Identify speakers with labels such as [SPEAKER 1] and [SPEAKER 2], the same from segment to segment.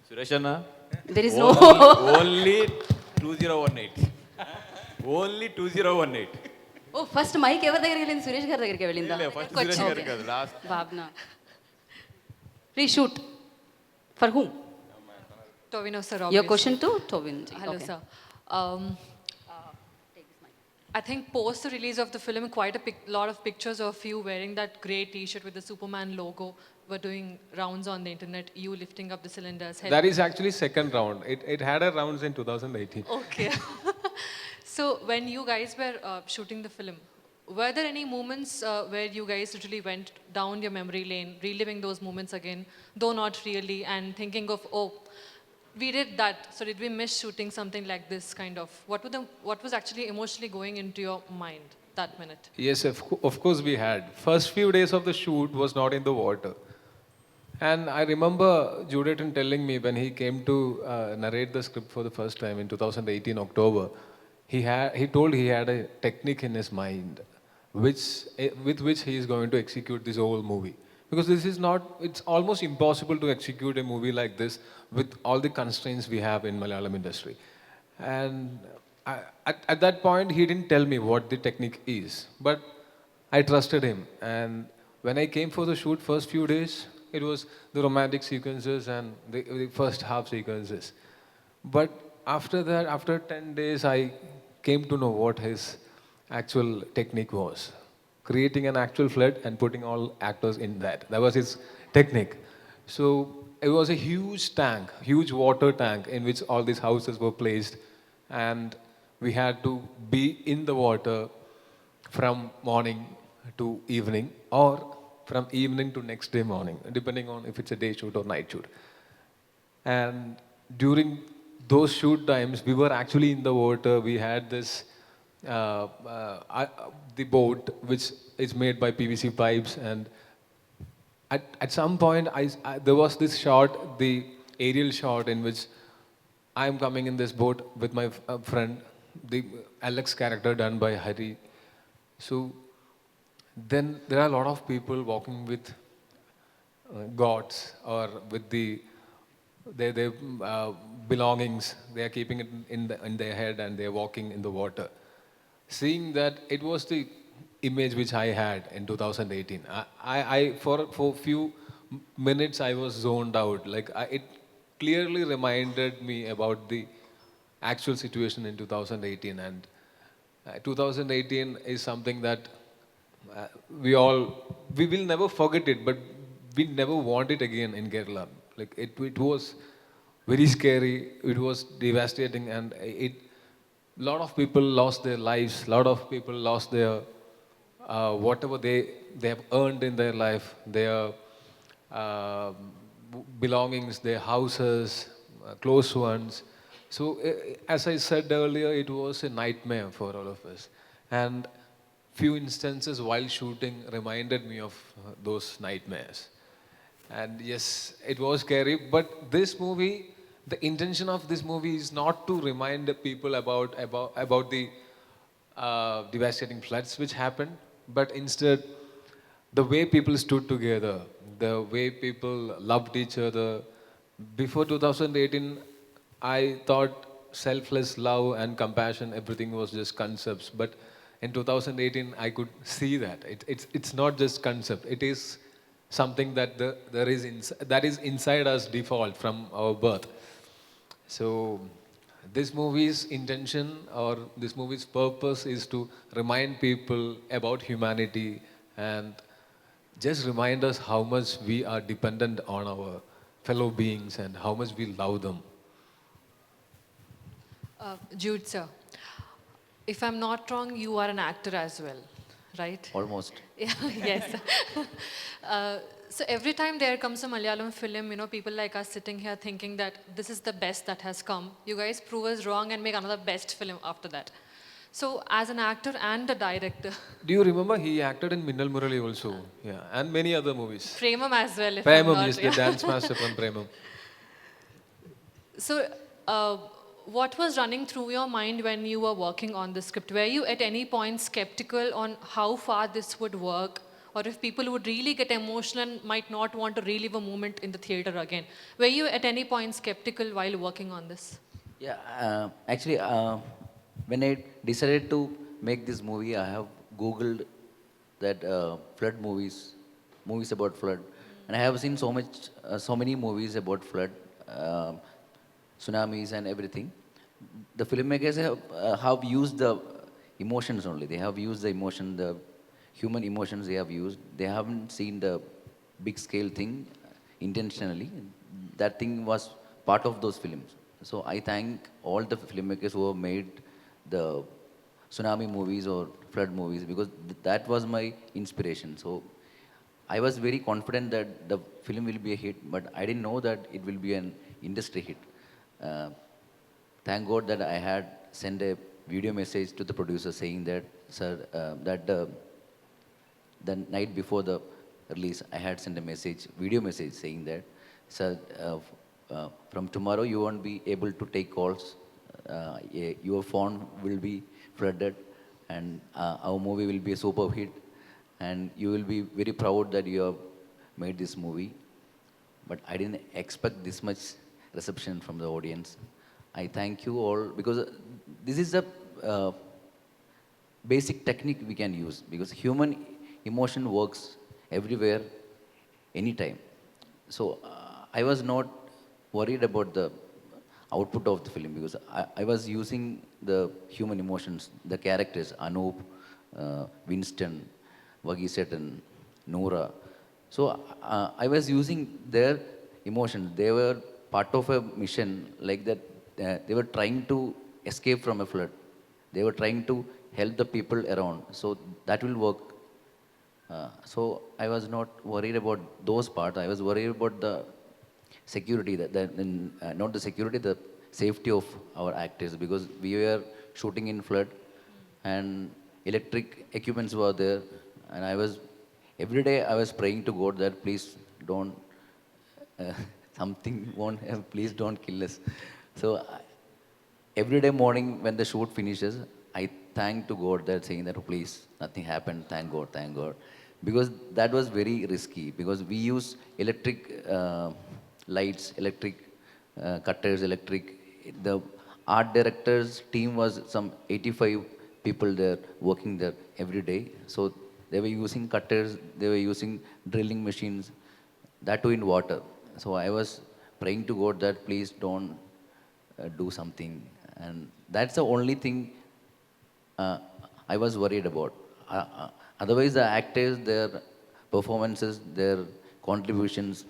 [SPEAKER 1] Sureshana,
[SPEAKER 2] There is no.
[SPEAKER 1] only 2018. Only 2018.
[SPEAKER 2] Oh first mic ఎవరి దగ్గరికి వెళ్ళింది? సురేష్ గారి దగ్గరికి వెళ్ళిందా?
[SPEAKER 1] ఫస్ట్ సురేష్ గారు కాదు, లాస్ట్.
[SPEAKER 2] భావన. Reshoot. For whom?
[SPEAKER 3] Tovino sir,
[SPEAKER 2] Your
[SPEAKER 3] obviously.
[SPEAKER 2] question to Tovin ji.
[SPEAKER 3] Hello
[SPEAKER 2] Okay.
[SPEAKER 3] sir. Um, I think post the release of the film, quite a lot of pictures of you wearing that grey T-shirt with the Superman logo were doing rounds on the internet. You lifting up the cylinders.
[SPEAKER 4] That is actually second round. It had a rounds in 2018.
[SPEAKER 3] Okay. So when you guys were shooting the film, were there any moments where you guys literally went down your memory lane, reliving those moments again, though not really, and thinking of, oh, we did that, so did we miss shooting something like this, kind of? What was actually emotionally going into your mind that minute?
[SPEAKER 4] Yes, of course we had. First few days of the shoot was not in the water. And I remember Jude Anthony telling me when he came to narrate the script for the first time in 2018 October, he told he had a technique in his mind with which he is going to execute this whole movie. Because this is not, it's almost impossible to execute a movie like this with all the constraints we have in Malayalam industry. And at that point, he didn't tell me what the technique is, but I trusted him. And when I came for the shoot first few days, it was the romantic sequences and the first half sequences. But after that, after 10 days, I came to know what his actual technique was. Creating an actual flood and putting all actors in that. That was his technique. So it was a huge tank, huge water tank in which all these houses were placed. And we had to be in the water from morning to evening or from evening to next day morning, depending on if it's a day shoot or night shoot. And during those shoot times, we were actually in the water. We had this the boat, which is made by PVC pipes, and at some point, there was this shot, the aerial shot, in which I am coming in this boat with my friend, the Alex character done by Hari. So then there are a lot of people walking with gods or with their belongings. They are keeping it in their head and they are walking in the water. Seeing that, it was the image which I had in 2018. I for few minutes I was zoned out. Like it clearly reminded me about the actual situation in 2018. And 2018 is something that we will never forget it, but we never want it again in Kerala. Like it was very scary. It was devastating, and lot of people lost their lives. Lot of people lost their whatever they have earned in their life, their belongings, their houses, close ones. So as I said earlier, it was a nightmare for all of us. And few instances while shooting reminded me of those nightmares. And yes, it was scary, but this movie, the intention of this movie is not to remind the people about the devastating floods which happened, but instead the way people stood together, the way people loved each other. Before 2018, I thought selfless love and compassion, everything was just concepts. But in 2018, I could see that it's not just concept. It is something that that is inside us default from our birth. So this movie's intention or this movie's purpose is to remind people about humanity and just remind us how much we are dependent on our fellow beings and how much we love them.
[SPEAKER 3] Jude sir, if I'm not wrong, you are an actor as well, right?
[SPEAKER 1] Almost.
[SPEAKER 3] Yeah, yes. So every time there comes a Malayalam film, people like us sitting here thinking that this is the best that has come. You guys prove us wrong and make another best film after that. So as an actor and a director.
[SPEAKER 4] Do you remember he acted in Minnal Murali also? Yeah, and many other movies.
[SPEAKER 3] Premam as well. If I'm
[SPEAKER 4] Premam,
[SPEAKER 3] not
[SPEAKER 4] yes, the dance master from Premam.
[SPEAKER 3] So, what was running through your mind when you were working on the script? Were you at any point skeptical on how far this would work? or if people would really get emotional and might not want to relive a moment in the theater again. Were you at any point skeptical while working on this?
[SPEAKER 5] Yeah, actually, when I decided to make this movie, I have Googled that flood movies, movies about flood, and I have seen so many movies about flood, tsunamis, and everything. The filmmakers have used the emotions only. They have used the emotion, the human emotions they have used. They haven't seen the big scale thing intentionally. That thing was part of those films. So I thank all the filmmakers who have made the tsunami movies or flood movies because that was my inspiration. So I was very confident that the film will be a hit, but I didn't know that it will be an industry hit. Uh, Thank God that I had sent a video message to the producer saying that, sir, that the night before the release, I had sent a message, video message saying that, sir, from tomorrow you won't be able to take calls. Your phone will be flooded, and our movie will be a super hit, and you will be very proud that you have made this movie. But I didn't expect this much reception from the audience. I thank you all because this is a basic technique we can use because human emotion works everywhere, anytime. So I was not worried about the output of the film because I was using the human emotions, the characters, Anup, Winston, Vagi Setan, Noora. So I was using their emotions. They were part of a mission like that. They were trying to escape from a flood. They were trying to help the people around. So that will work. So I was not worried about those parts. I was worried about the security, not the security, the safety of our actors because we were shooting in flood and electric equipments were there. And every day I was praying to God that please don't, something won't, please don't kill us. So every day morning when the shoot finishes, I thank to God that saying that, oh, please, nothing happened, thank God, thank God. Because that was very risky because we use electric lights, electric cutters, the art director's team was some 85 people there working there every day. So they were using cutters, they were using drilling machines, that too in water. So I was praying to God that please don't do something. And that's the only thing I was worried about. Otherwise, the actors, their performances, their contributions,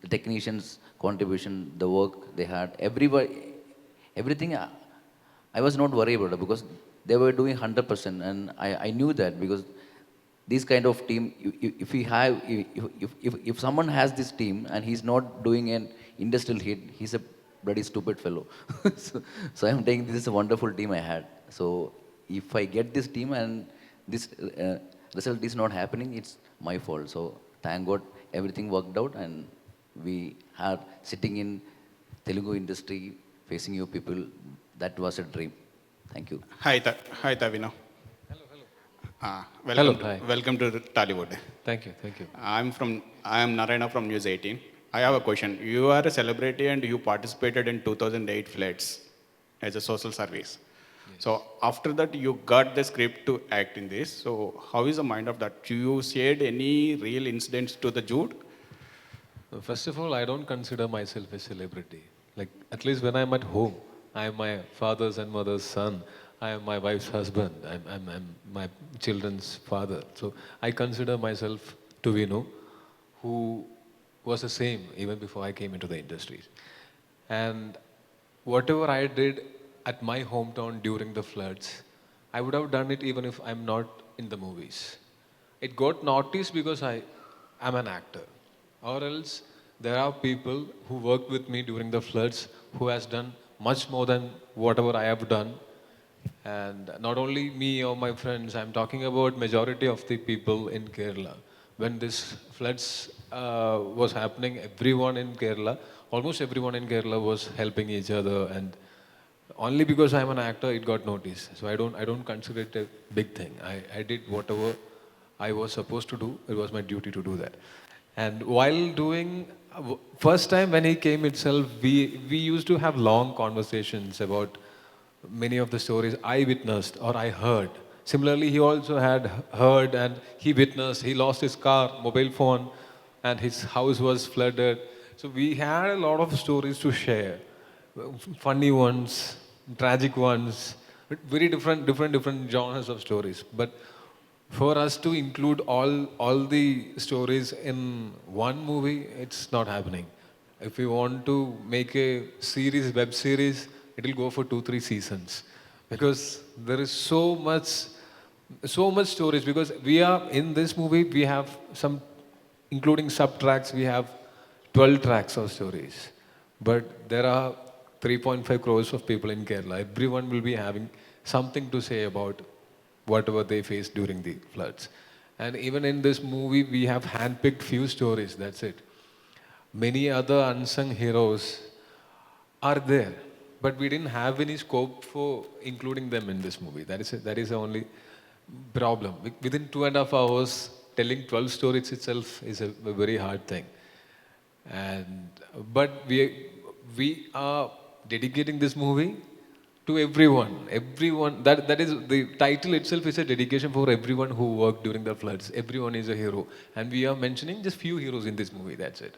[SPEAKER 5] the technicians' contribution, the work they had, everything, I was not worried about it because they were doing 100%, and I knew that because this kind of team, if someone has this team and he's not doing an industrial hit, he's a bloody stupid fellow. so I'm saying this is a wonderful team I had. So if I get this team and this result is not happening, it's my fault. So thank God everything worked out and we are sitting in Telugu industry facing you people. That was a dream. Thank you.
[SPEAKER 6] Hi, Tovino.
[SPEAKER 4] Hello, hi.
[SPEAKER 6] Welcome to Tollywood.
[SPEAKER 4] Thank you, thank you.
[SPEAKER 6] I am Narayana from News 18. I have a question. You are a celebrity and you participated in 2008 floods as a social service. Yes. So after that, you got the script to act in this. So how is the mind of that? Do you shared any real incidents to the Jude?
[SPEAKER 4] First of all, I don't consider myself a celebrity. Like, at least when I'm at home, I am my father's and mother's son. I am my wife's husband. I'm my children's father. So I consider myself Tovino, who was the same even before I came into the industry. And whatever I did at my hometown during the floods, I would have done it even if I'm not in the movies. It got noticed because I am an actor. Or else there are people who worked with me during the floods who has done much more than whatever I have done. And not only me or my friends, I'm talking about majority of the people in Kerala. When this floods was happening, everyone in Kerala, almost everyone in Kerala was helping each other, and only because I'm an actor, it got noticed. So I don't consider it a big thing. I did whatever I was supposed to do. It was my duty to do that. And while doing, first time when he came itself, we used to have long conversations about many of the stories I witnessed or I heard. Similarly, he also had heard and he witnessed. He lost his car, mobile phone, and his house was flooded. So we had a lot of stories to share, funny ones, tragic ones, very different genres of stories. But for us to include all the stories in one movie, it's not happening. If we want to make a series, web series, it will go for 2-3 seasons because there is so much stories. Because we are in this movie, we have some, including sub tracks, we have 12 tracks of stories. But there are 3.5 crores of people in Kerala. Everyone will be having something to say about whatever they faced during the floods. And even in this movie, we have handpicked few stories, that's it. Many other unsung heroes are there, but we didn't have any scope for including them in this movie. That is the only problem. Within 2.5 hours, telling 12 stories itself is a very hard thing. But we are dedicating this movie to everyone. Everyone, that is, the title itself is a dedication for everyone who worked during the floods. Everyone is a hero. And we are mentioning just few heroes in this movie, that's it.